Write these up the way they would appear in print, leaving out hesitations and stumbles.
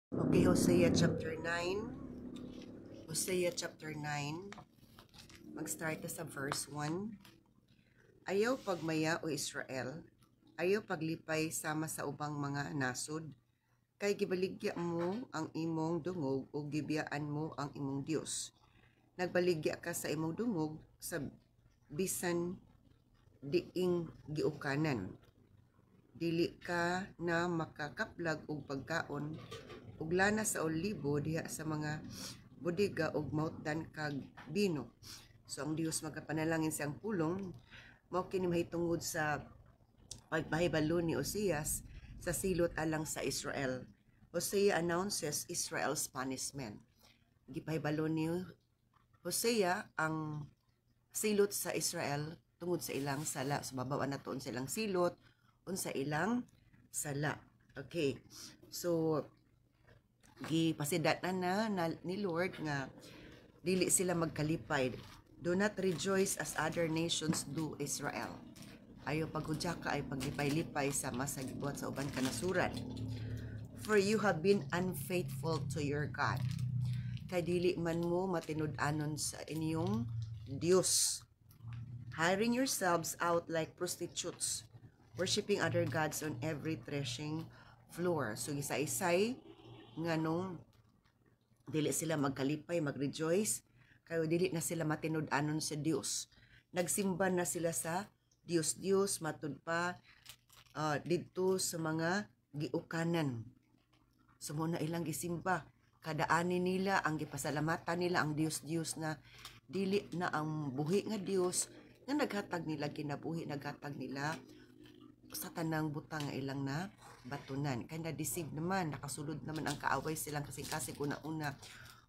Okay, Hosea chapter 9. Hosea chapter 9. Mag-start sa verse 1. Ayaw pagmaya o Israel, ayaw paglipay sama sa ubang mga nasod, kay gibaligya mo ang imong dungog o gibiyaan mo ang imong Dios. Nagbaligya ka sa imong dungog sa bisan diing giukanan. Dili ka na makakaplag og pagkaon ug lana sa olibo diha sa mga bodega og mautan kag bino. So ang Dios magapanalangin siyang pulong mao kini mahitungod sa pagpahibalo ni Oseas sa silot alang sa Israel. Hosea announces Israel's punishment. Gipahibalo ni Hosea ang silot sa Israel tungod sa ilang sala. So babawaan na sa ilang silot unsa ilang sala. Okay. So gipasidatan na ni Lord nga dili sila magkalipay. Do not rejoice as other nations do, Israel. Ayo paghudya ka ay paglipay-lipay sa masagibuhat sa uban kanasuran. For you have been unfaithful to your God. Kay dili man mo matinud-anon sa inyong Dios. Hiring yourselves out like prostitutes, worshiping other gods on every threshing floor. So isa-isay nga nung dili sila magkalipay, mag-rejoice, kayo dili na sila matinud-anon sa Dios. Nagsimba na sila sa Dios matud pa didto sa mga giukanan. So muna ilang gisimba, kadaani nila ang gipasalamatan nila ang Dios na dili na ang buhi nga Dios nga naghatag nila kinabuhi, naghatag nila sa tanang butang nga ilang na batunan. Kaya na-deceive naman, nakasulod naman ang kaaway silang kasing-kasing una-una.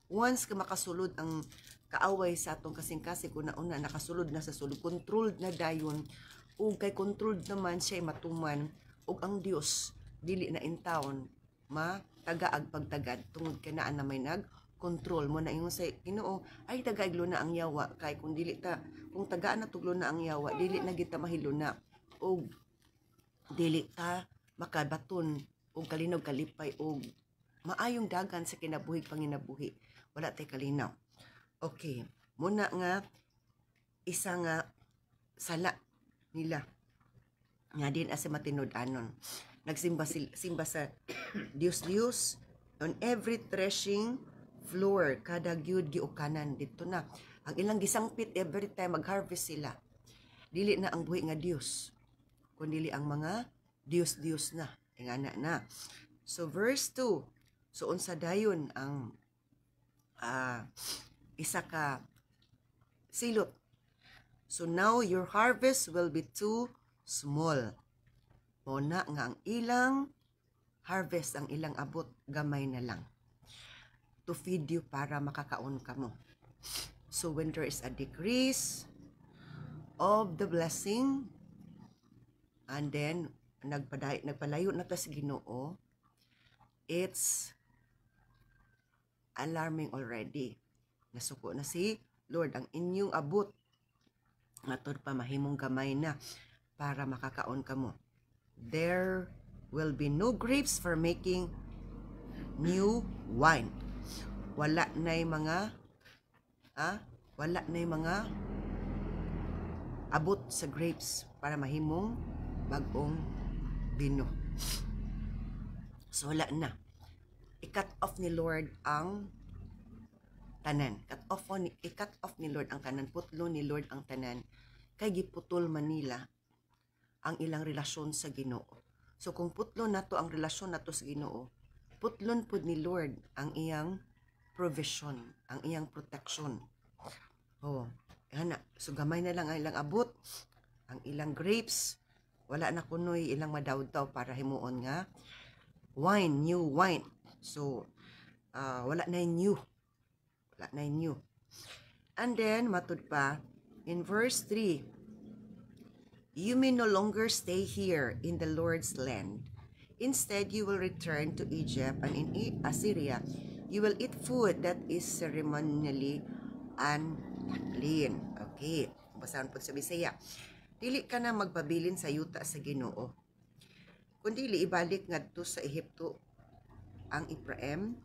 Once ka makasulod ang kaaway sa atong kasing-kasing una-una, nakasulod na sa sulod, controlled na dayon, o kay controlled naman siya matuman, o ang Dios dili na in town, matagaag pagtagad, tungod ka na may nag-control mo na ingon sa Ginoo, ay tagaiglo na ang yawa, kay kung dili ta, kung tagaan na tuglo na ang yawa, dili na kita mahilo na, o dili ta makabaton o kalinaw kalipay o maayong dagan sa kinabuhi panginabuhi, wala tay kalinaw. Okay, muna nga isa nga sala nila nga din asa matinud-anon, nagsimba simba sa Dios on every threshing floor, kada gyud giukanan dito na ang ilang gisangpit every time mag-harvest sila, dili na ang buhi nga Dios kundi ang mga Dios na, ingana na. So verse 2, so unsa dayon ang isa ka silot. So now your harvest will be too small. Muna nga ang ilang harvest, ang ilang abot, gamay na lang to feed you para makakaon ka mo. So when there is a decrease of the blessing, and then nagpalayo na ta sa Ginoo, it's alarming already. Nasuko na si Lord ang inyong abot, matod pa mahimong gamay na para makakaon ka mo. There will be no grapes for making new wine. Wala na'y mga abot sa grapes para mahimong bagong bino. So wala na. I-cut off ni Lord ang tanan. I-cut off ni Lord ang tanan. Putlo ni Lord ang tanan. Kay giputol Manila ang ilang relasyon sa Ginoo. So kung putlo nato ang relasyon nato sa Ginoo, putlon pud ni Lord ang iyang provision, ang iyang protection. Oh, ana. So gamay na lang ang ilang abot, ang ilang grapes, wala na kunoy ilang madawdaw para himuon nga wine, new wine. So wala na new. And then matud pa in verse 3, you may no longer stay here in the Lord's land. Instead, you will return to Egypt, and in Assyria you will eat food that is ceremonially unclean. Okay, basahan po sa Bisaya. Dili ka na magpabilin sa yuta sa Ginoo, kundi ibalik ngadto sa Ehipto ang Ephraim,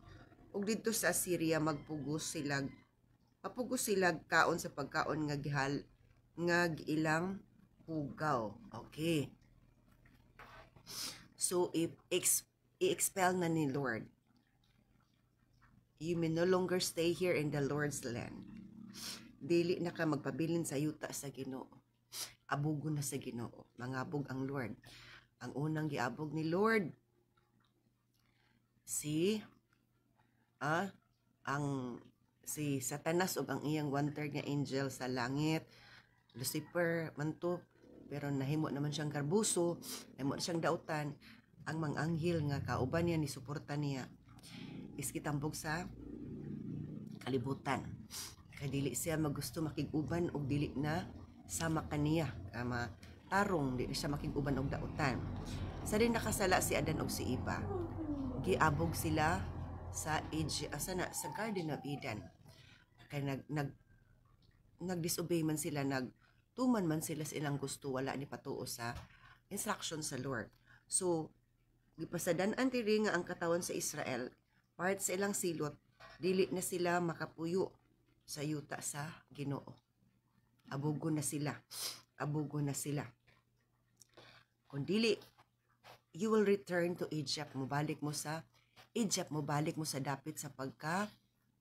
ug didto sa Assyria magpugos sila kaon sa pagkaon nga giilang hugaw. Okay. So, i-expel na ni Lord. You may no longer stay here in the Lord's land. Dili na ka magpabilin sa yuta sa Ginoo. Abugo na sa Ginoo. Mangabog ang Lord. Ang unang giabog ni Lord, si Satanas ug ang iyang one-third nga angel sa langit, Lucifer man to, pero nahimo naman siyang karbuso, nahimo na siyang dautan. Ang mga anghel nga kauban niya ni suporta niya is kitambog sa kalibutan. Kay dili siya magusto makiguban og dili na sama kaniya kama tarong, di siya makiguban og dautan. Sa din nakasala si Adan og si Eva, giabog sila sa sa Garden of Eden. Kay nag-disobey man sila, nagtuman man sila sa ilang gusto, wala ni patuo sa instruction sa Lord. So gipasadan-an diri nga ang katawan sa Israel, part sa ilang silot, dili na sila makapuyo sa yuta sa Ginoo. Abugo na sila. Abugo na sila. Kung dili, you will return to Egypt. Mubalik mo sa Egypt, mubalik mo sa dapit sa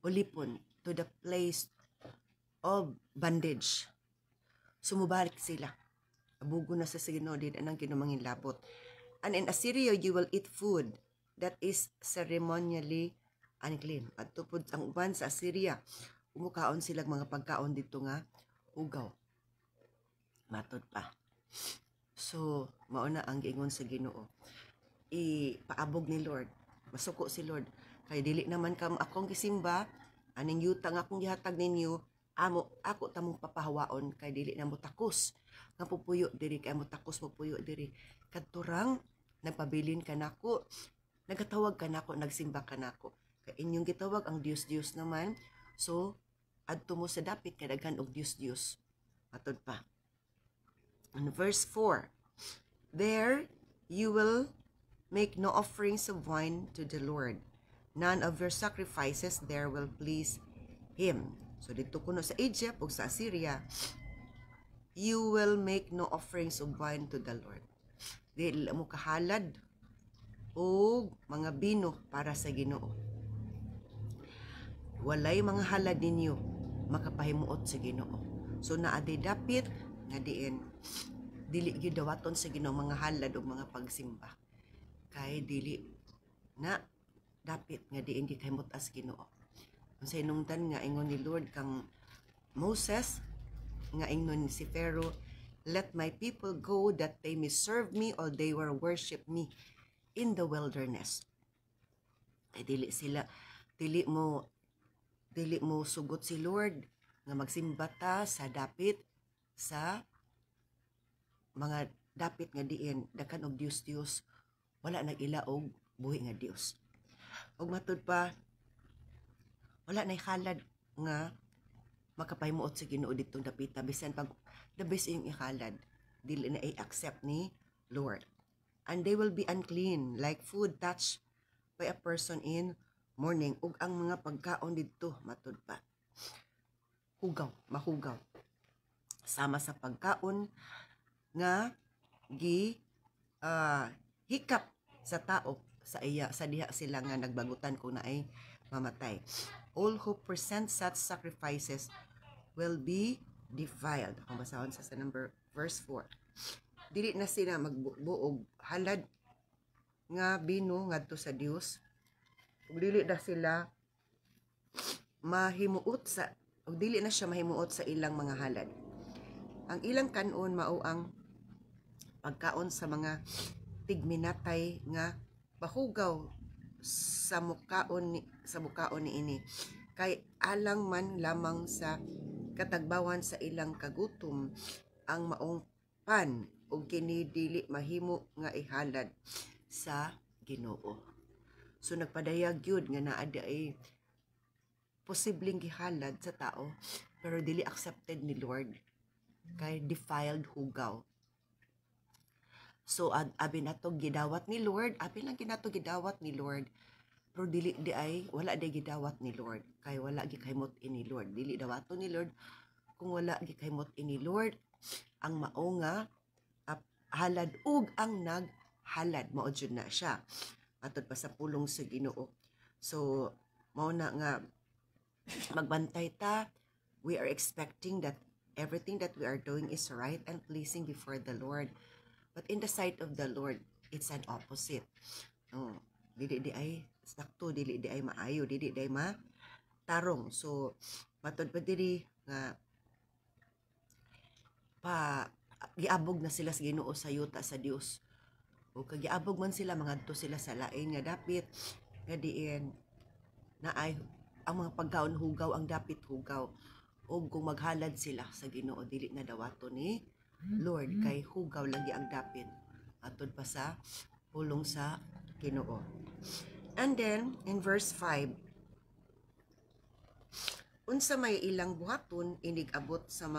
ulipon, to the place of bondage. Sumubalik sila. Abugo na sa Ginoo, din anang kinumangin labot. And in Assyria, you will eat food that is ceremonially unclean. At tupod ang uban sa Assyria, umukaon silang mga pagkaon dito nga ugaw. Matod pa. So, mauna ang giingon sa Ginoo. Ipaabog ni Lord. Masuko si Lord. Kay dili naman kam akong gisimba, aning yuta nga akong gihatag ninyo, ako tamong papahawaon kay dili na mo takos. Nga pupuyo diri, kay mo takos pupuyo diri. Kadturang nagpabilin ka nako, nagatawag ka nako, nagsimba ka nako. Kay inyong gitawag ang Dios naman. So, adto mo sa dapit kay daghan og Dios. Matod pa. In verse 4, there you will make no offerings of wine to the Lord. None of your sacrifices there will please Him. So dito kuno sa Egypt o sa Assyria, you will make no offerings of wine to the Lord. Dili mo kahalad o mga bino para sa Ginoo. Walay mga halad ninyo makapahimuot sa Ginoo. So naaday dapit nga diin dili gyud dawaton sa Ginoo mga halad o mga pagsimba. Kay dili na dapit nga diin gikahimot as Ginoo. Ang sa inungdan nga ingon ni Lord kang Moses, nga ingon si Pharaoh, let my people go that they may serve me or they will worship me in the wilderness. Ay dili mo sugot si Lord nga magsimba ta sa dapit sa mga dapit nga diin daghan og Dios, wala nag-ila og buhi nga Dios. Og matud pa, wala nay halad nga makapahimuot sa Ginoo ditong dapita, bisan pag the best yung ihalad, dili na i-accept ni Lord. And they will be unclean, like food touched by a person in morning. Ug ang mga pagkaon dito, matud pa, mahugaw. Sama sa pagkaon nga hikap sa tao sa diha sila nga nagbagutan kung naay mamatay. All who present such sacrifices will be defiled. Ang basahon sa verse 4. Dili na sila magbuog halad nga bino ngadto sa Dios. Ug dili na sila dili na siya mahimuot sa ilang mga halad. Ang ilang kanon mao ang pagkaon sa mga tigminatay nga bahugaw sa mukaon ni ini, kay alang man lamang sa katagbawan sa ilang kagutom ang maong pan ug kini dili mahimo nga ihalad sa Ginoo. So nagpadayag gyud nga naa ay posibleng gihalad sa tao pero dili accepted ni Lord kay defiled hugaw. So abi nato gidawat ni Lord, pero dili di ay wala di gidawat ni Lord, kay wala gikahimot ini Lord, dili dawato ni Lord kung wala gikahimot ini Lord. Ang mao nga halad ug ang naghalad mao jud na siya atod pa sa pulong sa Ginoo. So mao na nga magbantay ta. We are expecting that everything that we are doing is right and pleasing before the Lord, but in the sight of the Lord it's an opposite. Dili di ay sakto, dili di ay maayo, dili di ay matarong. So matod pa diri nga giabog na sila sa Ginoo sa yuta sa Dios, o kagiabog man sila mangadto sila sa lain nga dapit nga diin na ay ang mga pagkaon hugaw ang dapit hugaw, o kung maghalad sila sa Ginoo dili na dawato ni Lord, kay hugaw lagi ang dapit atod pa sa pulong sa Ginoo. And then in verse 5, unsa may ilang buhaton inigabot sa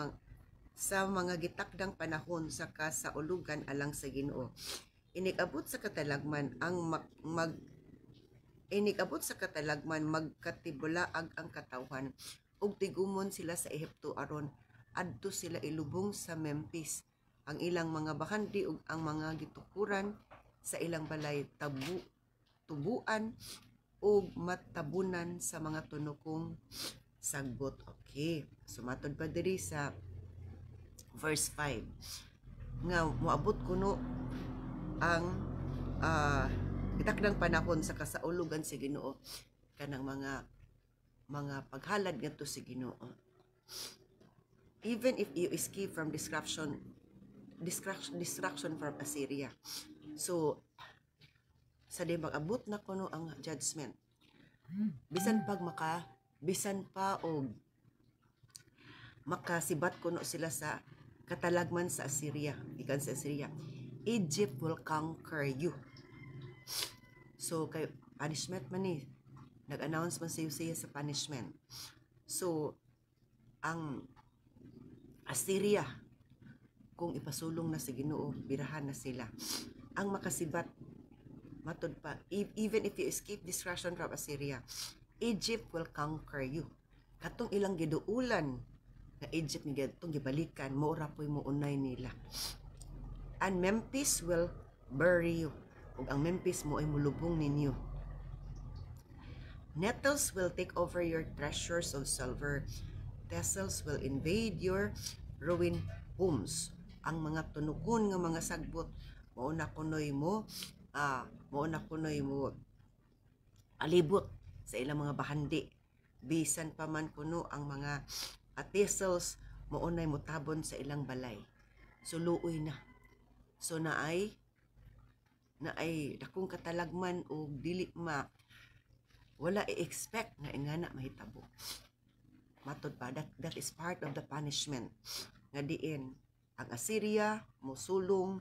mga gitakdang panahon sa kasaulugan alang sa Ginoo. Inigabot sa katalagman magkatibulaag ang katawhan, ug tigumon sila sa Ehipto aron adto sila ilubong sa Memphis. Ang ilang mga bakandi ug ang mga gitukuran sa ilang balay tubuan ug matabunan sa mga tunokong sagbot. Okay, sumatod pa diri sa verse 5 nga moabot kuno ang gitakdang panahon sa kasaulugan sa Ginoo, kanang mga paghalad ngadto sa Ginoo. Even if you escape from destruction from Assyria. So sa di mag-abot na kuno ang judgment, bisan pa og makasibat kuno sila sa katalagman sa Assyria, ikan sa Assyria, Egypt will conquer you. So kay punishment man ni, nag-announce man sa Hosea sa punishment. So ang Assyria, kung ipasulong na sa Ginoo, birahan na sila. Ang makasibat, matod pa, even if you escape destruction from Assyria, Egypt will conquer you. Katong ilang giduulan na Egypt nga itong gibalikan, maura po'y muunay nila. And Memphis will bury you. Ug ang Memphis mo ay mulubong ninyo. Nettles will take over your treasures of silver. Thistles will invade your ruined homes. Ang mga tunukon nga mga sagbot, mauna kunoy mo alibot sa ilang mga bahandi. Bisan pa man kuno ang mga thistles, maunay mutabon sa ilang balay. So luoy na. So naay dakong katalagman o dili wala i-expect na ingana mahitabo. Matod pa, that is part of the punishment. Nga diin ang Assyria mosulong,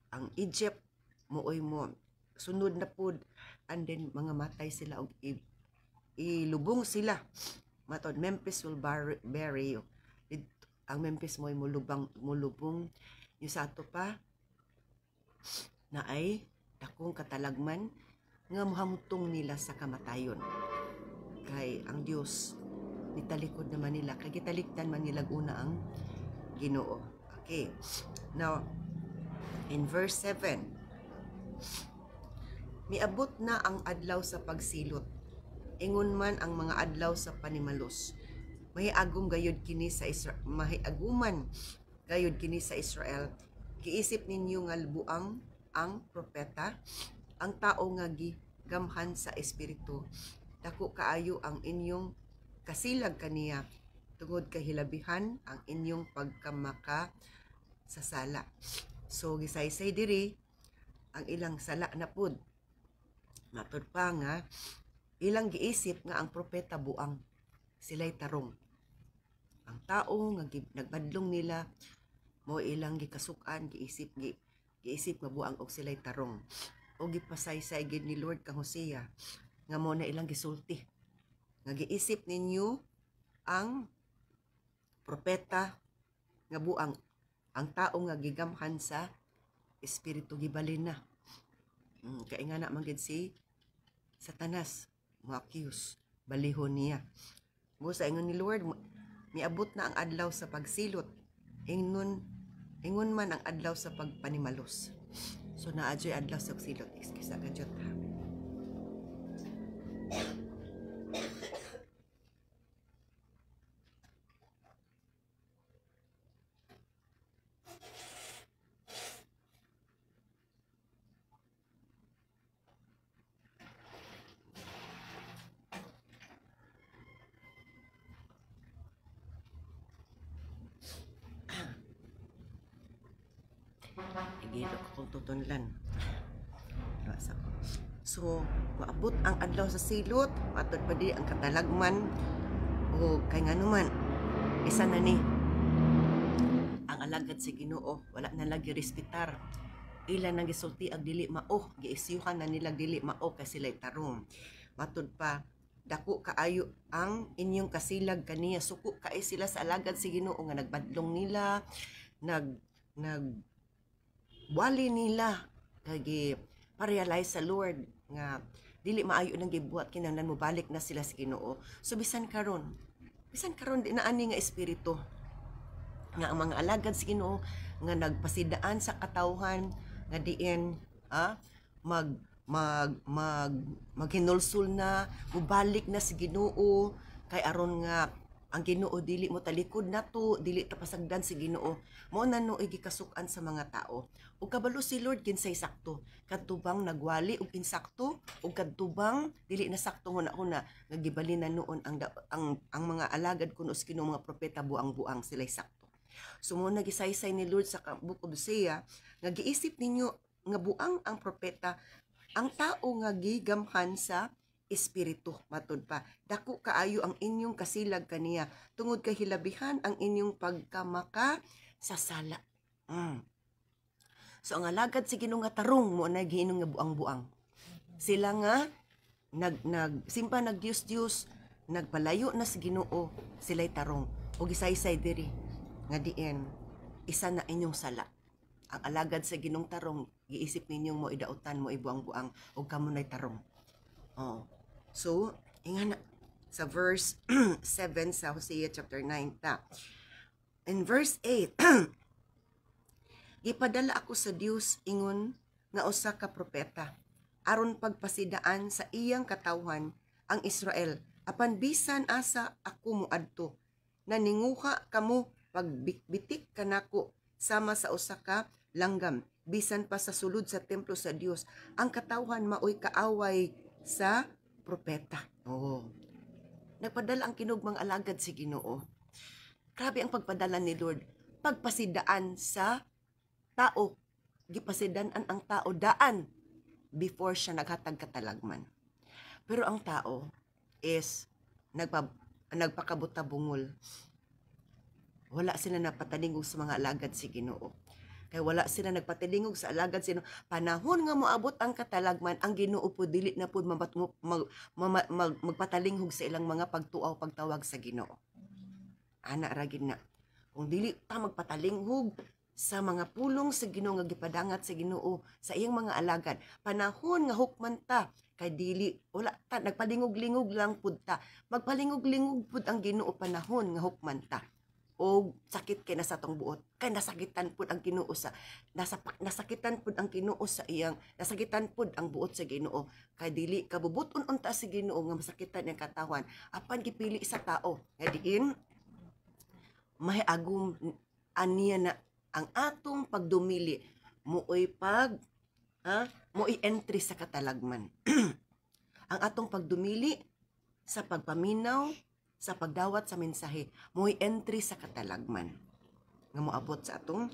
ang Egypt mooy mo sunod na pud, and then mga matay sila og ilubong sila. Matod, Memphis will bury you. Ang Memphis mo'y mulubong yung sa ato pa na ay dakong katalagman nga muhamtong nila sa kamatayon. Kay ang Dios nitalikod naman nila, kay gitalikdan man nila una ang Ginoo. Okay, now in verse 7, miabot na ang adlaw sa pagsilot, ingon man ang mga adlaw sa panimalos. Mahiagum gayud kini sa mahiaguman gayud kini sa Israel. Giisip ninyo nga buang ang propeta, ang tao nga gigamhan sa espiritu. Dako kaayo ang inyong kasilag kaniya, tungod kay hilabihan ang inyong pagkamaka sa sala. So gisaysay diri ang ilang sala na pud. Matod pa nga ilang giisip nga ang propeta buang, sila'y tarong. Ang tao nga nagbadlong nila mo ilang gikasukan, giisip nga buang og sila'y tarong. O gipasaysay gid ni Lord kang Hosea nga mo na ilang gisulti. Nga giisip ninyo ang propeta nga buang, ang tao nga gigamhan sa espiritu gibalin na. Kay nga na man gid si Satanas mo accuse, balihon niya. Mo sa ingon ni Lord, miabot na ang adlaw sa pagsilot. Ingon man ang adlaw sa pagpanimalos. So naadyoy adlaw sa pagsilot. Excuse ka jud ha. Igilo ko kung tutunlan. So, maabot ang adlaw sa silot, matod pa di ang katalagman, o kay nga naman, isa na ni, ang alagad sa Ginoo, wala na lagi respitar. Ilan nang gisulti ag dili mao, giisyuhan na nila dili mao kasi sila'y tarong. Matod pa, dako kaayo ang inyong kasilag kaniya, suko kaay sila sa alagad sa Ginoo nga nagbadlong nila, wali nila kay pa-realize sa Lord nga dili maayo nang gibuhat kinahanglan mo balik na sila sa Ginoo. So bisan karon di na ani nga espiritu nga ang mga alagad sa Ginoo nga nagpasidaan sa katawhan nga diin maghinulsul na mubalik na sa Ginoo kay aron nga ang Ginoo dili mo talikod nato, dili ta pasagdan si Ginoo. Mao na no gikasukan sa mga tao. Ug kabalo si Lord kinsay sakto. Kadtubang nagwali og insakto ug kadtubang dili na sakto huna nga gibalinan noon ang mga alagad kuno sa Ginoo mga propeta buang-buang sila'y sakto. So mo nagisaysay ni Lord sa Book of Hosea nga giisip ninyo nga buang ang propeta, ang tao nga gigamhan sa espiritu. Matod pa, dako kaayo ang inyong kasilag kaniya tungod kay hilabihan ang inyong pagkamaka sa sala. So ang alagad si Ginoo nga tarong mo na giinong nga buang-buang. Sila nga simpa nagdius-dius, nagpalayo na sa Ginoo, sila'y tarong o gisaysay diri nga diin isa na inyong sala. Ang alagad sa Ginoong tarong, giisip ninyong mo idautan mo ibuang-buang o kamo na'y tarong. So, ingana sa verse 7 sa Hosea chapter 9 ta. In verse 8, gipadala ako sa Dios ingon nga usa ka propeta aron pagpasidaan sa iyang katawhan ang Israel apan bisan asa ako moadto naninguha kamo pagbitik kanako sama sa usa ka langgam bisan pa sa sulod sa templo sa Dios ang katawhan maoy kaaway sa propeta. Nagpadala ang kinugmang alagad si Ginoo. Grabe ang pagpadala ni Lord. Pagpasidaan sa tao. Gipasidaan ang tao daan before siya naghatag katalagman. Pero ang tao is nagpakabuta-bungol. Wala sila napatalingog sa mga alagad si Ginoo. Kaya wala sila nagpatilingog sa alagad sino panahon nga moabot ang katalagman ang Ginoo po dili na pud magpatalingog sa ilang mga pagtuaw pagtawag sa Ginoo. Ana ra gid na. Kung dili ta magpatalingog sa mga pulong sa Ginoo nga gipadangat sa Ginoo sa iyang mga alagad, panahon nga hukman ta kay dili wala ta nagpalingog-lingog lang pud ta. Magpalingog-lingog pud ang Ginoo panahon nga hukman ta. O sakit kay nasa tong buot kay nasakitan pud ang Ginoo sa nasakitan pud ang Ginoo sa iyang nasakitan pud ang buot sa Ginoo kay dili kabubuton unta sa Ginoo nga masakitan ang katawan apan gipili sa tao nga diin may agum aniya na ang atong pagdumili mooy mooy entry sa katalagman. Ang atong pagdumili sa pagpaminaw sa pagdawat sa mensahe, mo'y entry sa katalagman nga moabot sa atong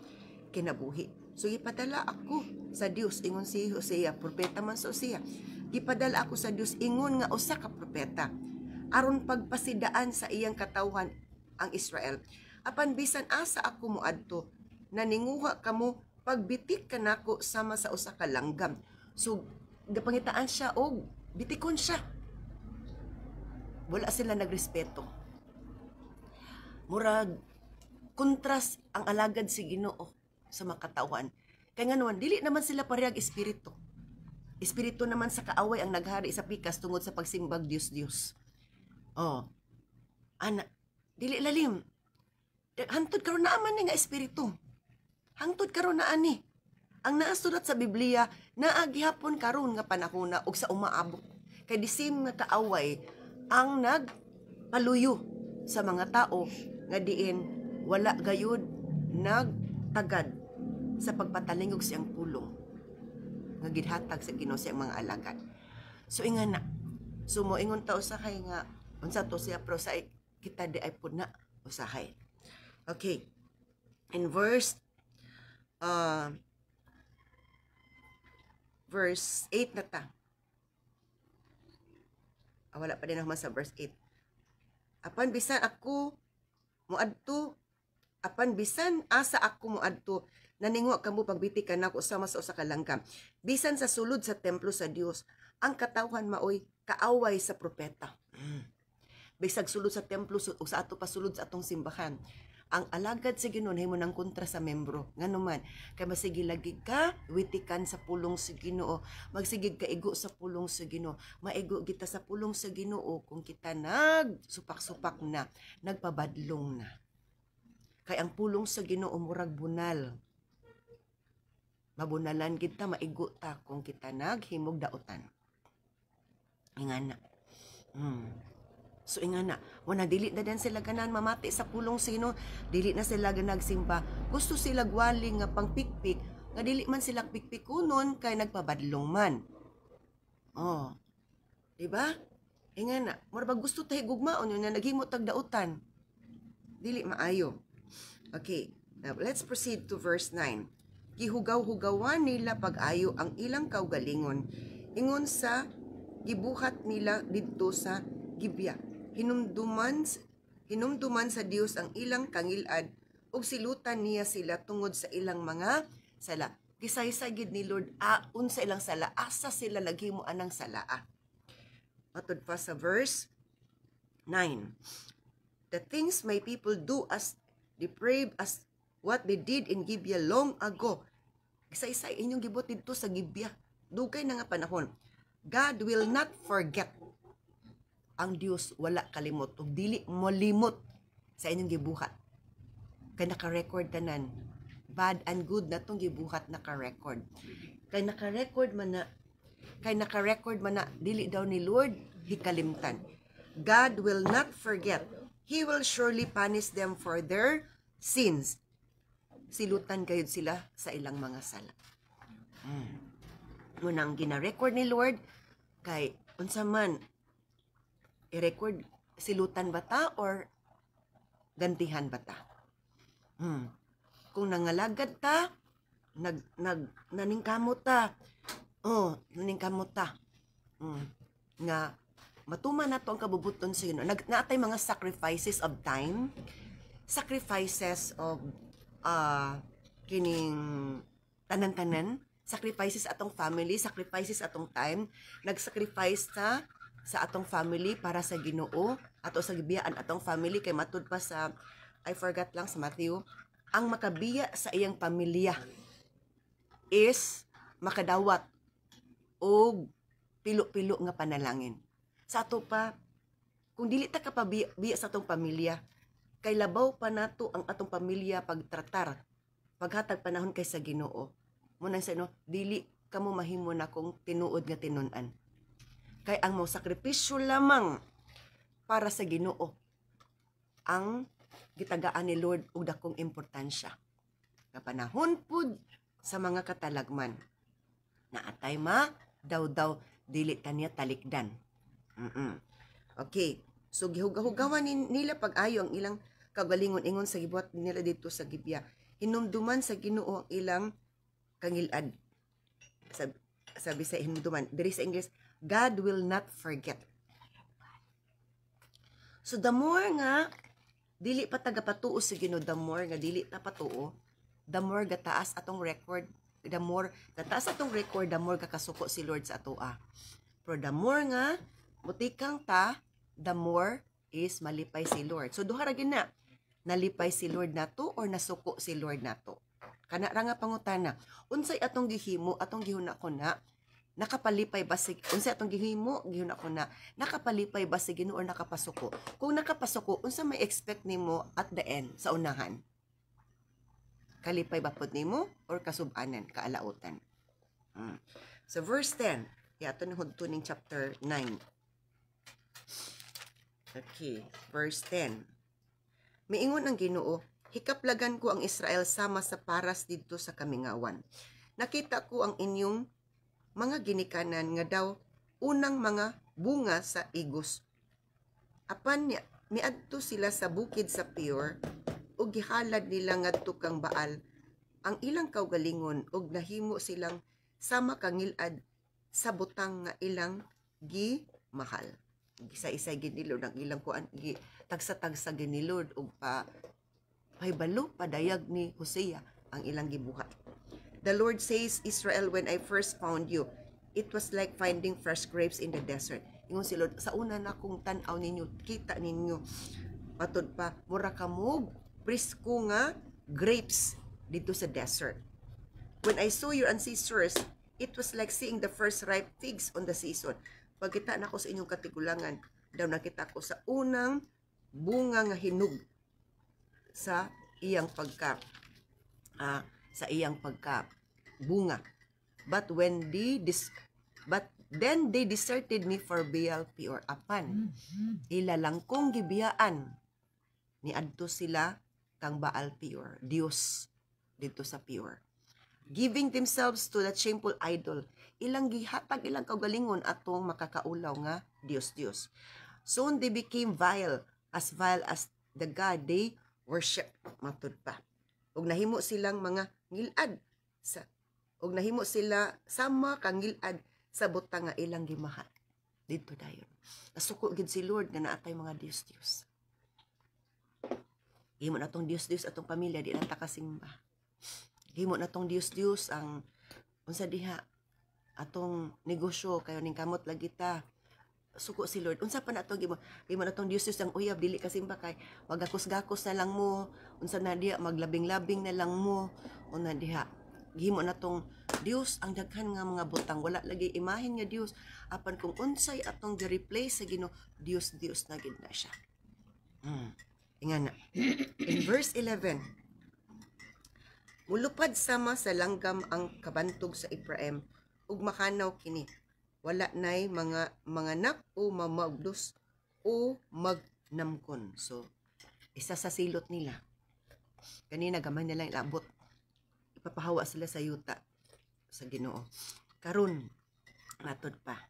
kinabuhi. So gipadala ako sa Dios ingon si Hosea, propeta man sa Hosea. Gipadala ako sa Dios ingon nga usa ka propeta aron pagpasidaan sa iyang katawhan ang Israel. Apan bisan asa ako moadto, naninguha kamo pagbitik kanako sama sa usa ka langgam. So gapangitaan siya og bitikon siya. Wala sila nagrespeto. Murag kontras ang alagad si Ginoo sa makatawan. Kaya nga naman, dili naman sila parehag espiritu. Espiritu naman sa kaaway ang naghari sa pikas tungod sa pagsimbag Dios. Oh, ana, dili lalim. Hantod karon na man nga espiritu. Hangtod karon na ani. Ang naasulat sa Biblia, naagihapon karon nga panahon og sa umaabot. Kay disim nga kaaway ang nagpaluyo sa mga tao nga diin wala gayud nagtagad sa pagpatalingog siyang pulong nga gidhatag sa Ginoo siyang mga alagad. So ingana, moingon ta usahay nga unsa to siya pero sa kita di ay pud na usahay. Okay. In verse 8 na ta. Wala pa din ako sa verse 8. Apan bisan ako muadto, apan bisan asa ako muadto, naningwa kamo pagbiti kanako sama sa usa ka langgam. Bisan sa sulod sa templo sa Dios, ang katawhan maoy kaaway sa propeta. Bisag sulod sa templo o sa ato pasulod sa atong simbahan. Ang alagad sa Ginoo himo nang kontra sa membro. Nganuman, kay masigig lagi ka witikan sa pulong sa Ginoo, magsigig ka igo sa pulong sa Ginoo. Maigo kita sa pulong sa Ginoo kung kita nagsupak-supak na, nagpabadlong na. Kay ang pulong sa Ginoo murag bunal. Mabunalan kita, maigo ta kung kita naghimog dautan. Ingana. So ingana, wala dili na din sila ganan mamati sa pulong sino, dili na sila nagsimba. Gusto sila gwaling nga pangpikpik, nga dili man sila pikpikunon kay nagpabadlong man. Oh. Di ba? Ingana, mura gusto tayo gugmaon yun na naghimo tagdautan. Dili maayo. Okay, now let's proceed to verse 9. Gihugaw-hugawan nila pag-ayo ang ilang kaugalingon, ingon sa gibuhat nila didto sa Gibya. Hinumduman sa Dios ang ilang kangilad ug silutan niya sila tungod sa ilang mga sala. Gisaysay gid ni Lord aun sa ilang sala, asa sila naghimo anang salaa. Matod pa sa verse 9. The things my people do as depraved as what they did in Gibeah long ago. Gisaysay inyong gibot didto sa Gibeah. Dugay na nga panahon. God will not forget. Ang Dios wala kalimot ug dili mo limot sa inyong gibuhat. Kay naka-record tanan. Bad and good na tong gibuhat naka-record. Kay naka-record man na dili daw ni Lord hikalimtan. God will not forget. He will surely punish them for their sins. Silutan kayod sila sa ilang mga sala. Munang gina-record ni Lord kay unsa man i-record, silutan ba ta or gantihan ba ta? Kung nangalagad ta, naningkamot ta. Naningkamot ta. Nga matuman na to ang kabubuton sa Ginoo. Naatay mga sacrifices of time, sacrifices of kining tanan-tanan, sacrifices atong family, sacrifices atong time, nag-sacrifice ta sa atong family para sa Ginoo, ato sa gibiyaan atong family kay matud pa sa I forgot lang sa Matthew, ang makabiya sa iyang pamilya is makadawat og pilo-pilo nga panalangin. Sa ato pa, kung dili ta kapabiya sa atong pamilya, kay labaw pa nato ang atong pamilya pagtratar, paghatag panahon kay sa Ginoo. Muna sa dili kamo mahimo na kung tinuod nga tinun-an. Kay ang mo sakripisyo lamang para sa Ginoo ang gitagaan ni Lord og dakong importansya. Kapanahon pud sa mga katalagman na atay daw dili taniya talikdan. Okay, so gihugahugawan nila pag-ayo ang ilang kagalingon ingon sa gibuhat nila dito sa Gibeah. Hinumduman sa Ginoo ang ilang kangilad. Sabi sa hinumduman, diri sa English, God will not forget. So the more nga dili pa tagapatuo sa Ginoo, the more nga dili ta patuo, the more gataas atong record, the more gataas atong record, the more kakasuko si Lord sa atoa. Pero the more nga mutikang ta, the more is malipay si Lord. So duha ra gyud na, nalipay si Lord nato or nasuko si Lord nato. Kana ra nga pangutana, unsay atong gihimo, atong gihuna ko na nakapalipay ba si unsa atong gihimo gihon ako na nakapalipay ba si Ginoo or nakapasuko? Kung nakapasuko, unsa may expect nimo at the end sa unahan? Kalipay ba pud nimo or kasub-anan, kaalautan? So verse 10, yato ni hudto ning chapter 9. Okay, verse 10. Miingon ang Ginoo, hikaplagan ko ang Israel sama sa paras didto sa kamingawan. Nakita ko ang inyong mga ginikanan nga daw unang mga bunga sa igos. Apan miadto sila sa bukid sa Peor ug gihalad nila ngadto kang Baal ang ilang kaugalingon ug nahimo silang sama kangilad sa butang nga ilang gimahal. Isa-isa ginilod ang ilang kuan tagsa-tagsa ginilod ug pahibalo padayag ni Hosea ang ilang gibuhat. The Lord says, Israel, when I first found you, it was like finding fresh grapes in the desert. Ingon si Lord, sa una na kong tanaw ninyo, kita ninyo, patod pa, mura kamog, prisko nga grapes dito sa desert. When I saw your ancestors, it was like seeing the first ripe figs on the season. Pagkita na ko sa inyong katigulangan, daw nakita ko sa unang bunga nga hinog sa iyang bunga. But then they deserted me for Baal Peor. Apan ilalang kong gibiyaan ni adto sila kang Baal Peor, Dios dito sa Peor, giving themselves to that shameful idol. Ilang gihatag ilang kaugalingon atong makakaulaw nga Dios. Soon they became vile as the God they worship. Matud pa. Ug nahimo silang mga ngilad ug nahimo sila sama kang ngilad sa butang nga ilang gimahal. Dito dayon. Nasuko gid si Lord nga naatay mga Dios. Himo na tong Dios atong pamilya, di lang ta kasimba. Himo na tong Dios ang unsa diha atong negosyo kayo ning kamot lagi ta. Suko si Lord. Unsa pa na to gimo na tong Dios ang uyab dili kasimba kay magakos-gakos na lang mo. Unsa na diha maglabing-labing na lang mo. Una diha gihimo na tong Dios ang daghan nga mga butang, wala lagi imahen nga Dios. Apan kung unsay atong gi-replace sa Ginoo, Dios na gid na siya. Ingana. In verse 11, mulupad sama sa langgam ang kabantog sa Ephraim ug makanaw kini. Wala nay mga nak o mamagdos o magnamkon. So isa sa silot nila. Kanina gamay nila ilabot. Ipapahawa sila sa yuta sa Ginoo. Karon matod pa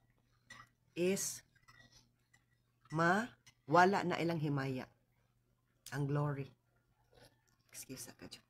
is wala na ilang himaya ang glory. Excuse ka dyan.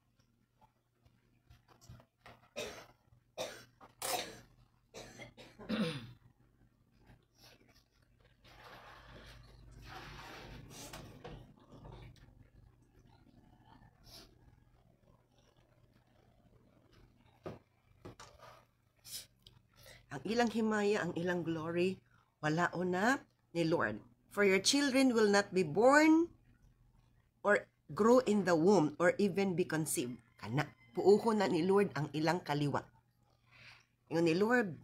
Ang ilang himaya, ang ilang glory, wala na ni Lord. For your children will not be born or grow in the womb or even be conceived. Kana, puuhon na ni Lord ang ilang kaliwa. Ingon ni Lord,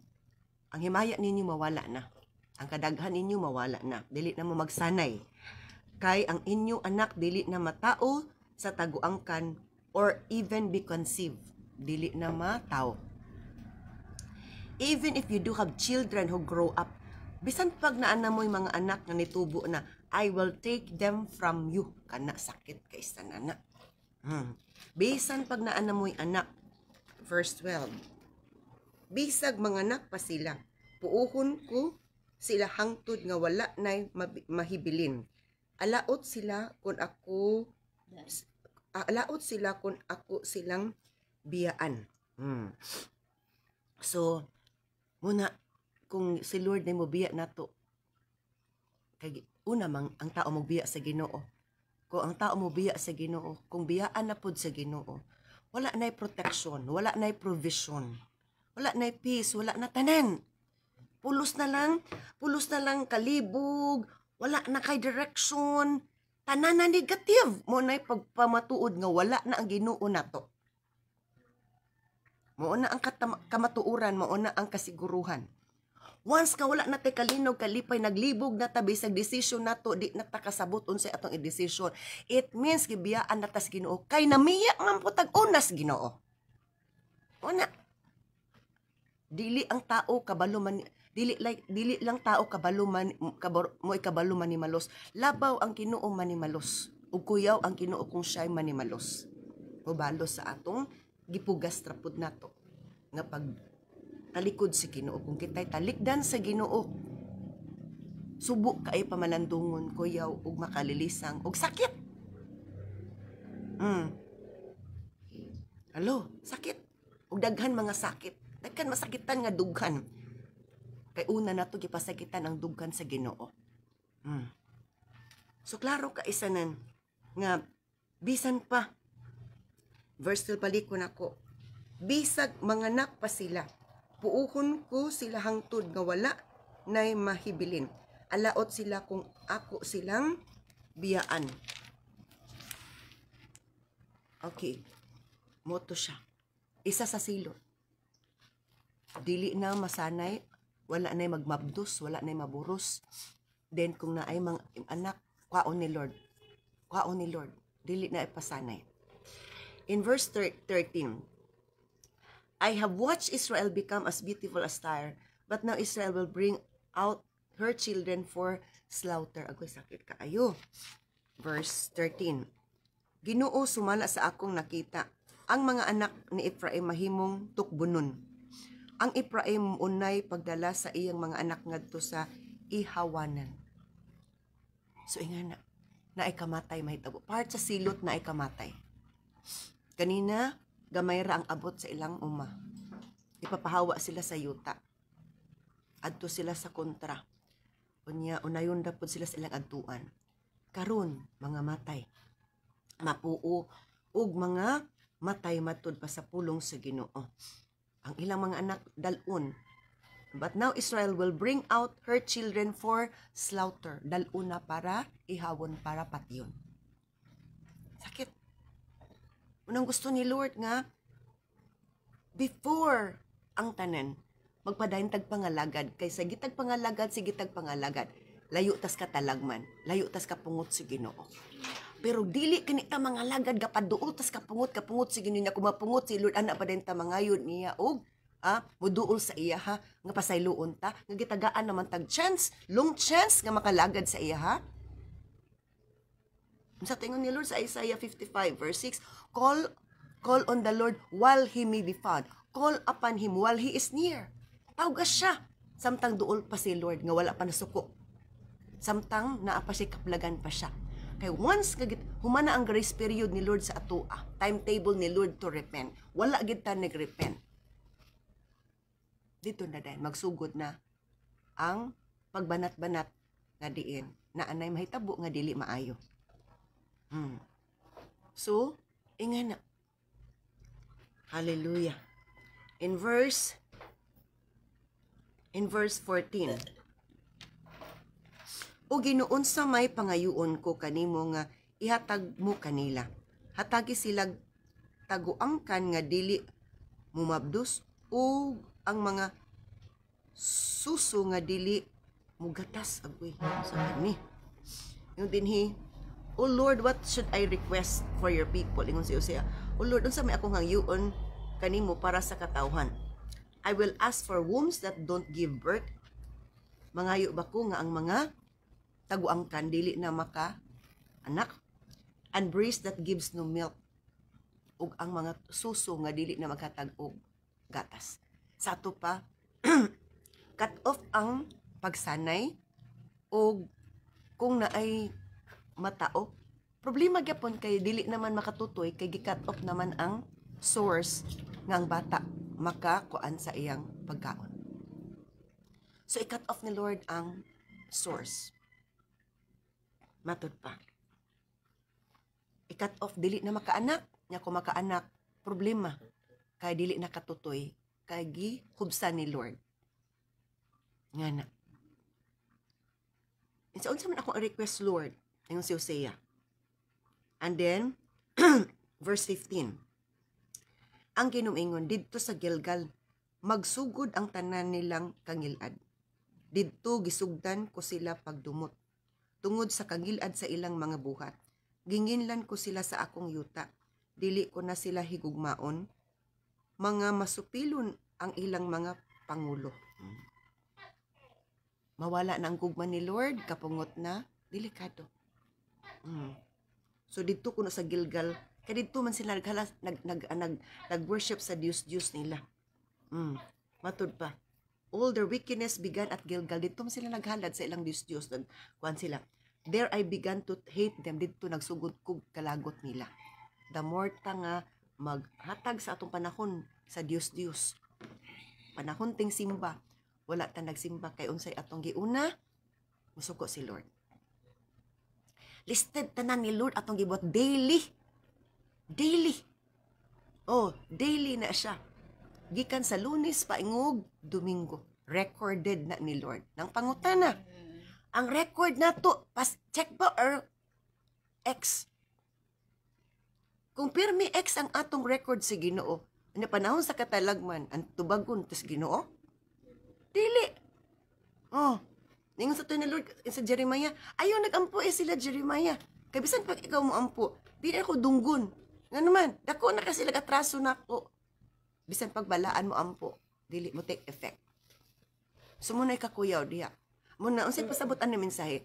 ang himaya ninyo mawala na. Ang kadaghan ninyo mawala na. Dili na mo magsanay. Kay ang inyong anak dili na matao sa taguangkan or even be conceived. Dili na matao. Even if you do have children who grow up, bisan pag naana mo yung mga anak na nitubo na, I will take them from you. Kana sakit kay sa nana. Bisan pag naana mo yung anak, verse 12, bisag mga anak pa sila, puuhon ko sila hangtod nga wala na mahibilin. Alaot sila kung ako silang biyaan. So, muna, kung si Lord na mo biya na to, kay una mang ang tao mo biya sa Ginoo. Kung ang tao mo biya sa Ginoo, kung biyaan na pod sa Ginoo, wala na'y protection, wala na'y provision, wala na'y peace, wala na tanan. Pulos na lang kalibog, wala na kay direction, tanan na negative. Mo na'y pagpamatuod nga wala na ang Ginoo nato. Mo na ang kamatuuran, mo na ang kasiguruhan. Once ka wala na tay kalinaw kalipay, naglibog na ta bisag desisyon nato, di na ta kasabot unsay atong i-desisyon. It means gibiyaan na tas Ginoo kay namiya man putag unas Ginoo. Una, dili ang tao kabalo man, dili lang tao kabalo man mo ikabalo manimalos. Labaw ang Ginoo manimalos. Ug kuyaw ang Ginoo kung siya'y manimalos. Mubalo sa atong gipugas trapod nato nga pag talikod si Ginoo. Kung kita'y talikdan sa Ginoo, subo kay pamalandungon, kuyaw, ug makalilisang, ug sakit. Alo, sakit. Ug daghan mga sakit. Daghan masakitan nga dughan. Kay una nato gipasakitan ang dughan sa Ginoo. So klaro ka isanan nga bisan pa verse 12 balik ko nako. Bisag manganak pa sila, puuhon ko sila hangtod nga wala nay mahibilin. Alaot sila kung ako silang biyaan. Okay. Moto siya. Isa sa silot. Dili na masanay, wala nay magmabdos, wala nay maburos. Then kung naay mga anak, kwaon ni Lord. Kwaon ni Lord. Dili na ipasanay. In verse 13, I have watched Israel become as beautiful as Tyre, but now Israel will bring out her children for slaughter. Agoy, sakit kaayo. Verse 13, Ginoo sumala sa akong nakita, ang mga anak ni Ephraim mahimong tukbunon. Ang Ephraim unay pagdala sa iyang mga anak ngadto sa ihawanan. So ingana, naay kamatay mahitabo. Part sa silot naay kamatay. Kanina, gamay ra ang abot sa ilang uma. Ipapahawa sila sa yuta. Adto sila sa kontra. Unya, unayon dapod sila sa ilang adtuan. Karon, mga matay. Mapuo, ug mga matay matud pa sa pulong sa Ginoo. Ang ilang mga anak dalun. But now Israel will bring out her children for slaughter. Dalun na para ihawon, para patyon. Sakit. Unang gusto ni Lord nga, before ang tanan, magpadayon tag pangalagad. Kay sa gitag pangalagad, sige tag pangalagad. Layo tas katalagman, layo tas kapungot si Ginoo. Pero dili kanita mga lagad gapaduol tas kapungot si Ginoo niya. Kumapungot si Lord, ana pa din ta mangayon niya og muduol sa iya ha, nga pasayloon ta, nga gitagaan naman tag chance, long chance nga makalagad sa iya ha. Sa tingon ni Lord sa Isaiah 55 verse 6, call on the Lord while he may be found. Call upon him while he is near. Tawgas siya. Samtang duol pa si Lord nga wala pa nasuko. Samtang naa pa siya kaplagan pa siya. Kay once humana ang grace period ni Lord sa atua, timetable ni Lord to repent. Wala gid ta nag-repent. Dito na dahil magsugod na ang pagbanat-banat nga diin na anay mahitabo nga dili maayo. So, ingana. Hallelujah. In verse 14. O Ginoon sa may pangayuon ko kanimo nga ihatag mo kanila. Hatagi sila taguangkan nga dili mumabdos o ang mga suso nga dili mugatas. Agoy, sa kani. Yung dinhi, O Lord, what should I request for your people? Ingon si Hosea, O Lord, unsa may akong hangyuon kanimo para sa katawhan? I will ask for wombs that don't give birth. Mangayo ba ko nga ang mga taguangkan dili na maka anak, and breast that gives no milk, ug ang mga suso nga dili na maghatag og gatas. Sa ato pa cut off ang pagsanay, og kung naay matao, problema gyapon kay dili naman makatutoy kay gi-cut off naman ang source nga ang bata makakuan sa iyang pagkaon. So i-cut off ni Lord ang source. Matud pa. I-cut off dili na makaanak, nya ko makaanak, problema kay dili nakatutoy kay gihubsan ni Lord. Nga na. So unsa man ako request Lord, yung si Hosea. And then verse 15. Ang ginumingon didto sa Gilgal, magsugod ang tanan nilang kangilad. Didto gisugdan ko sila pagdumot. Tungod sa kagilad sa ilang mga buhat. Ginginlan ko sila sa akong yuta. Dili ko na sila higugmaon. Mga masupilon ang ilang mga pangulo. Mawala na ang gugma ni Lord, kapungot na, delikado. So dito kuno sa Gilgal, kaya dito man sila nag-worship sa Diyos nila. Matud pa. All their wickedness began at Gilgal. Dito man sila naghalad sa ilang Diyos. Nagkuhan sila. There I began to hate them. Dito nagsugod kog kalagot nila. The more ta nga maghatag sa atong panahon sa Diyos. Panahon ting simba. Wala ta nagsimba kay unsay atong giuna. Musuko si Lord. Listed tanan ni Lord atong gibuhat daily. Oh, daily na siya. Gikan sa Lunes paingog Domingo. Recorded na ni Lord. Nang pangutana. Ang record na to, check ba or X? Kung pirmi X ang atong record sa Ginoo, ano panahon sa katalagman, ang tubagon tos Ginoo? Dili. Oh, ningon sa to ni Lord sa Jeremiah, ayaw nagampo sila Jeremiah. Kay bisan pag ikaw mo ampo, di na ako dunggon. Nga naman, dako na kasi atraso na ako. Bisan pagbalaan mo ampo, dili mo take effect. Sumunay ka kuyaw diya. Muna, unsay pasabot ang mensahe.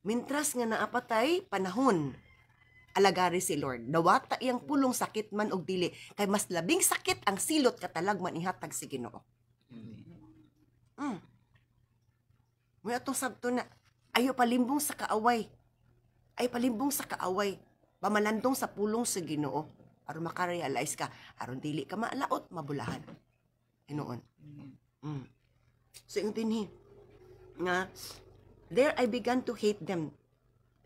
Mintras nga naapatay panahon, alagari si Lord. Nawata iyang pulong sakit man og dili. Kay mas labing sakit ang silot katalagman ihatag si Ginoo. May atong sabto na, ayo palimbong sa kaaway. Ay palimbong sa kaaway. Pamalandong sa pulong sa Ginoo. Aron makarealize ka. Aron dili ka maalaot, mabulahan. Hinoon. So yung tinhi, nga, there I began to hate them.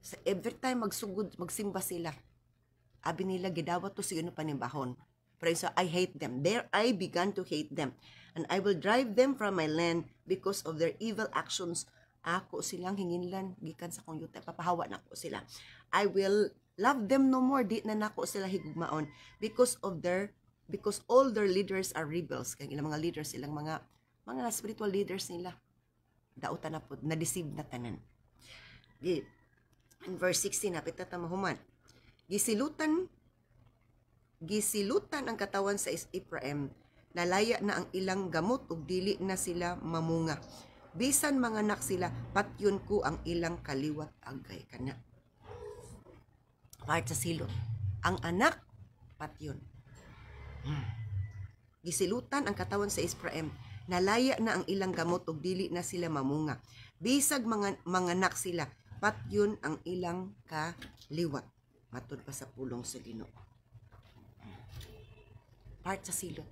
So, every time magsugod, magsimba sila, abi nila gidawat to sa panimbahon. Pero so, I hate them. There I began to hate them. And I will drive them from my land because of their evil actions. Ako silang hinginlan, gikan sa kong yuta, papahawa na ko sila. I will love them no more, di na nako sila higugmaon because all their leaders are rebels. Kaya ilang mga leaders, ilang mga spiritual leaders nila. Dautan na po, na-deceive na tanan. In verse 16, napit na tamahuman. Gisilutan ang katawan sa Ephraim, nalaya na ang ilang gamot ug dili na sila mamunga. Bisan mga anak sila, patyon ko ang ilang kaliwat agay kana. Part sa silot. Ang anak, patyon. Gisilutan ang katawan sa Ephraim, nalaya na ang ilang gamot ug dili na sila mamunga. Bisag mga anak sila, patyon ang ilang kaliwat. Matud pa sa pulong sa Ginoo. Part sa silot.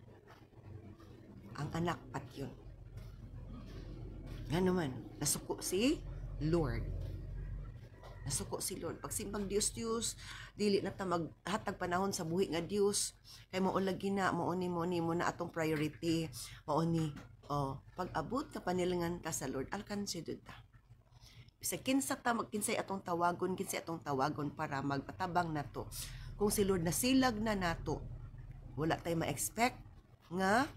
Ang anak, patyon. Nga naman, nasuko si Lord. Nasuko si Lord. Pagsimbang Diyos, dili na ta maghatag panahon sa buhi nga Diyos. Kay maulagi na, mauni mo na atong priority. Mauni, pag-abot ka panilingan ta sa Lord, alkansidod ta. Bisa kinsay atong tawagon para magpatabang nato. Kung si Lord nasilag na nato, wala tayo ma-expect nga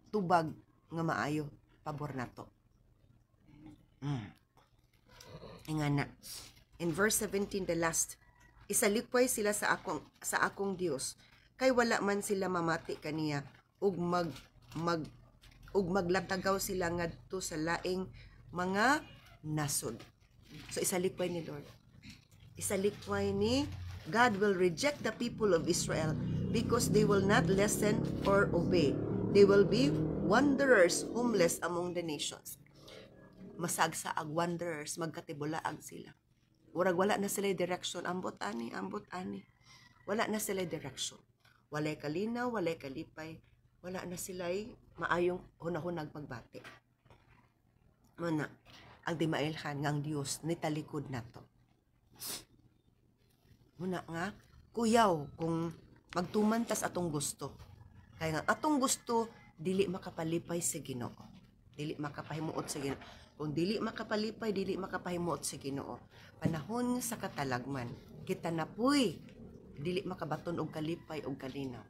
tubag nga maayo pabor nato. Ingana. In verse 17, the last, isalikway sila sa akong Dios, kay wala man sila mamati kaniya ug maglatagaw sila ngadto sa laing mga nasod. So isalikway ni Lord. Isalikway ni God will reject the people of Israel because they will not listen or obey. They will be wanderers, homeless among the nations. Masagsaag wanderers, magkatibulaag sila. Urag wala na sila direction, ambot ani. Wala na sila direction. Walay kalinaw, walay kalipay, wala na sila maayong hunahunag magbati. Muna, ang di mailhan nga ang Diyos nitalikod na to. Muna nga, kuyaw kung magtumantas atong gusto. Kaya nga atong gusto, dili makapalipay sa Ginoo. Dili makapahimuot sa Ginoo. Kung dili makapalipay, dili makapahimuot sa Ginoo. Panahon sa katalagman, kita napuy, dili makabaton og kalipay og kalinaw.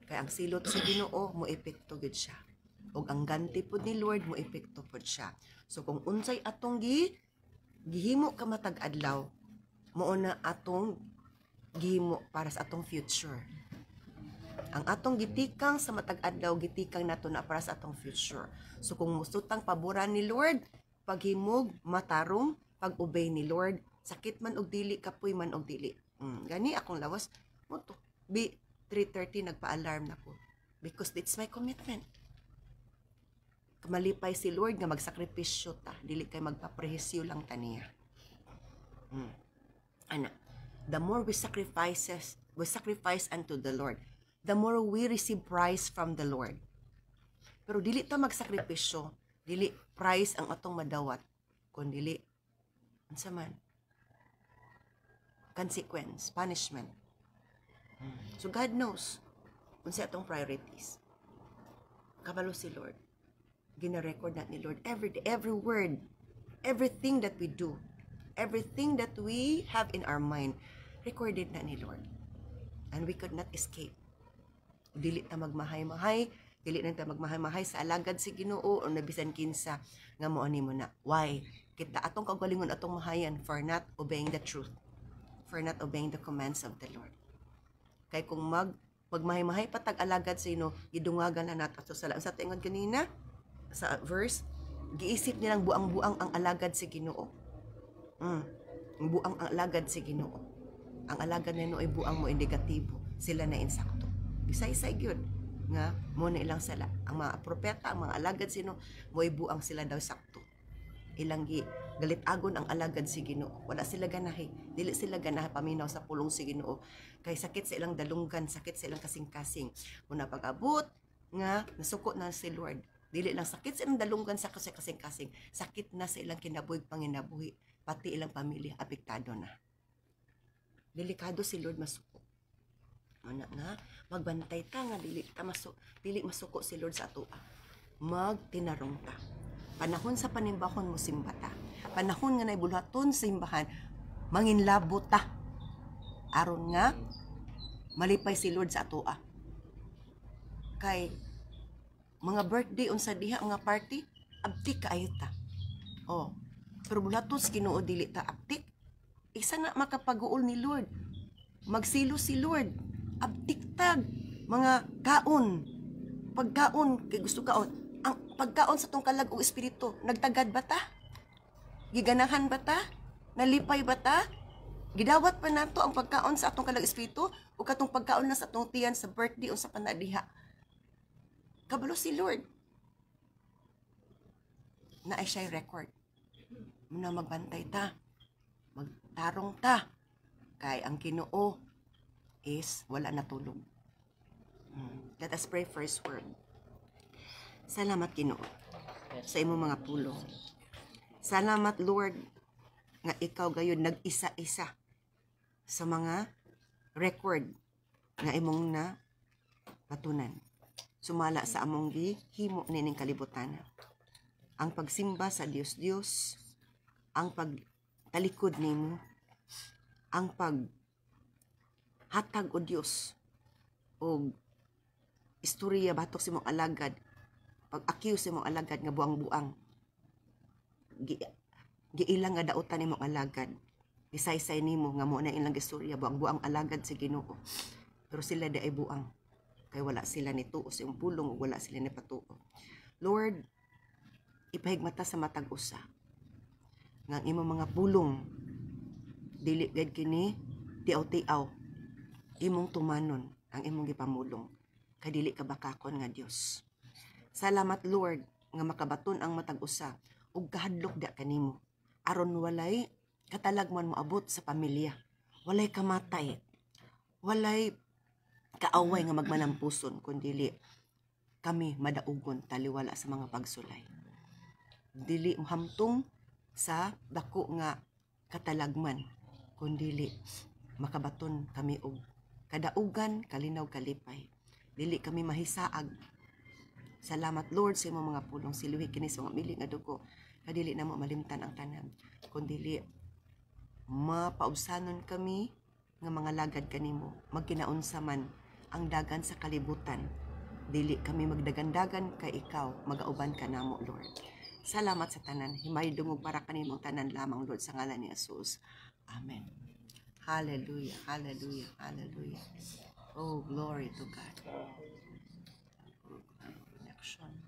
Kaya ang silot sa Ginoo mo epekto gid siya. og ang ganti pud ni Lord mo epekto pud siya. So kung unsay atong gihimo ka matag adlaw, mao na atong gihimo para sa atong future. Ang atong gitikang sa matag adlaw, gitikang nato na para sa atong future. So kung musutang paboran ni Lord, paghimog, matarong, pag-obey ni Lord, sakit man og dili, kapoy man og dili. Gani akong lawas mo to. 3:30 nagpa-alarm nako because it's my commitment. Malipay si Lord nga magsakripisyo ta, dili kay magpaprehisyo lang taniya. Ana, the more we sacrifice unto the Lord, the more we receive prize from the Lord. Pero dili ta magsakripisyo, dili prize ang atong madawat, kun dili unsa man consequence, punishment. So God knows unsa atong priorities. Kabalo si Lord. Gina-record na ni Lord every day, every word, everything that we do, everything that we have in our mind, recorded na ni Lord. And we could not escape. Dili ta magmahay-mahay, dili na ta magmahay-mahay sa alagad si Ginoo o nabisan kinsa nga mo ani mo na. Why? Kita atong kagalingon atong mahayan for not obeying the truth, for not obeying the commands of the Lord. Kay kung magmahay-mahay patag alagad sa ino, gidungagan na nato sa sala. Sa tingon kanina sa verse, giisip nilang buang-buang ang alagad si Ginoo. Buang ang alagad si Ginoo. Ang alagad nino ay buang mo negatibo. Sila na insakto. Bisay-say gyud nga mo na ilang sala. Ang mga propeta, ang mga alagad sino, mo ay buang sila daw sakto. Ilang galit agon ang alagad si Ginoo. Wala sila ganahi. Dili sila ganahi paminaw sa pulong si Ginoo. Kay sakit sa ilang dalunggan, sakit sa ilang kasing-kasing. Muna pag-abot nga nasuko na si Lord. Dili lang sakit sa ilang dalunggan sa kasing-kasing. Sakit na sa ilang kinabuhi panginabuhi. Pati ilang pamilya apektado na. Delikado si Lord masuko. Ano na? Magbantay ta nga dili masuko si Lord sa atoa. Magtinarong ta. Panahon sa panimbahon mo simba ta. Panahon nga naibulhaton sa simbahan, manginlabo ta. Aron nga malipay si Lord sa atoa. Kay mga birthday unsa diha mga party, abtik kaayo ta. Pero bulatos Ginoo dili ta abtik. Isa na makapaguol ni Lord. Magsilo si Lord. Abtik tag mga kaon. Pagkaon kay gusto kaon. Ang pagkaon sa tong kalag og espiritu, nagtagad ba ta? Giganahan ba ta? Nalipay ba ta? Gidawat pa nato ang pagkaon sa atong kalag espiritu o katong pagkaon na sa atong tiyan sa birthday o sa panadiha. Kabalo si Lord. Na ay siya record. Muna magbantay ta. Magtarong ta. Kay ang Ginoo is wala na tulog. Let us pray first word. Salamat Ginoo sa imong mga pulong. Salamat Lord nga ikaw gayon nag-isa-isa sa mga record nga imong na patunan. Sumala sa among gihimo nining kalibutan. Ang pagsimba sa Dios, ang pagtalikod nimo, ang paghatag o Dios o istorya batok sa imong alagad, pag-akiw sa imong alagad nga buang-buang. Giilang nga dautan nimong alagad. Gisaysay nimo nga mo na ilang istorya buang-buang alagad sa Ginoo. Pero sila di ay buang. Kay wala sila ni tuo sa imong pulong o wala sila ni patuo. Lord, ipahigmata sa matag usa nga ang imong mga pulong dili gad kini tiaw-tiaw, imong tumanon ang imong gipamulong kay dili ka bakakon nga Dios. Salamat Lord nga makabaton ang matag usa ug kahadlok da kanimo aron walay katalagman moabot sa pamilya, walay kamatay, walay kaaway nga magmanampuson kundi kami madaugon taliwala sa mga pagsulay. Dili hamtong sa dako nga katalagman kundi makabaton kami og kadaugan, kalinaw, kalipay. Dili kami mahisaag. Salamat Lord sa imong mga pulong siluhi kini sa mga mili nga dugo. Kadili na mo malimtan ang tanan kundi mapaubsanon kami nga mga lagad kanimo magkinaunsa man ang dagan sa kalibutan dili kami magdagandagan kay ikaw, magauban ka namo, Lord. Salamat sa tanan, himay dungog para kanimong tanan lamang, Lord, sa ngalan ni Jesus. Amen. Hallelujah, hallelujah, hallelujah. Oh, glory to God. Connection.